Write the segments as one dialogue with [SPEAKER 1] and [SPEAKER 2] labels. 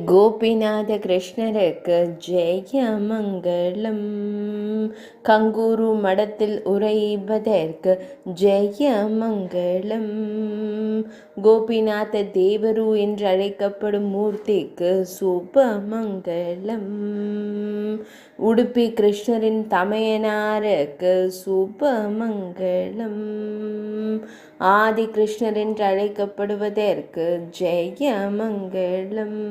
[SPEAKER 1] கோபிநாத கிருஷ்ணருக்கு ஜெயமங்கலம். கங்கூரு மடத்தில் உரைபதற்கு ஜெயமங்கலம். கோபிநாத தேவரு என்று அழைக்கப்படும் மூர்த்திக்கு சுபமங்கலம். உடுப்பி கிருஷ்ணரின் தமையனாருக்கு சுபமங்கலம். ஆதி கிருஷ்ணர் என்று அழைக்கப்படுவதற்கு ஜெயமங்கலம்.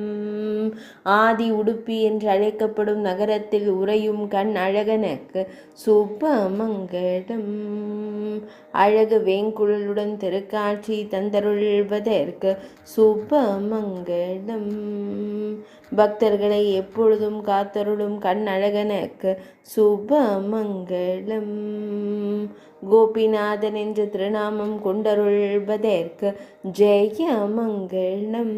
[SPEAKER 1] ஆதி உடுப்பி என்று அழைக்கப்படும் நகரத்தில் உறையும் கண் அழகனுக்கு சுபமங்கலம். அழகு வேங்குழலுடன் திருக்காட்சி தந்தருள்வதற்கு சுபமங்கலம். பக்தர்களை எப்பொழுதும் காத்தருளும் கண் அழகனுக்கு சுபமங்கலம். கோபிநாதன் என்ற திருநாமம் கொண்டருள்வதற்கு ஜெயமங்கலம்.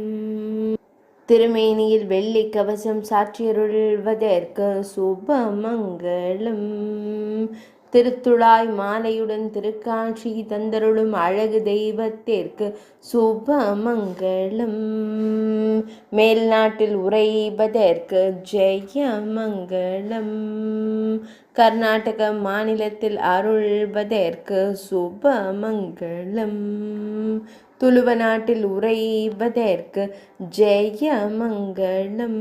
[SPEAKER 1] திருமேனியில் வெள்ளி கவசம் சாற்றியருள்வதற்கு சுபமங்கலம். திருத்துழாய் மாலையுடன் திருக்காட்சி தந்தருளும் அழகு தெய்வத்திற்கு சுபமங்கலம். மேல் நாட்டில் உரைபதற்கு ஜெயமங்கலம். கர்நாடக மாநிலத்தில் அருள்வதற்கு சுபமங்கலம். துளுவ நாட்டில் உரைபதற்கு ஜெயமங்கலம்.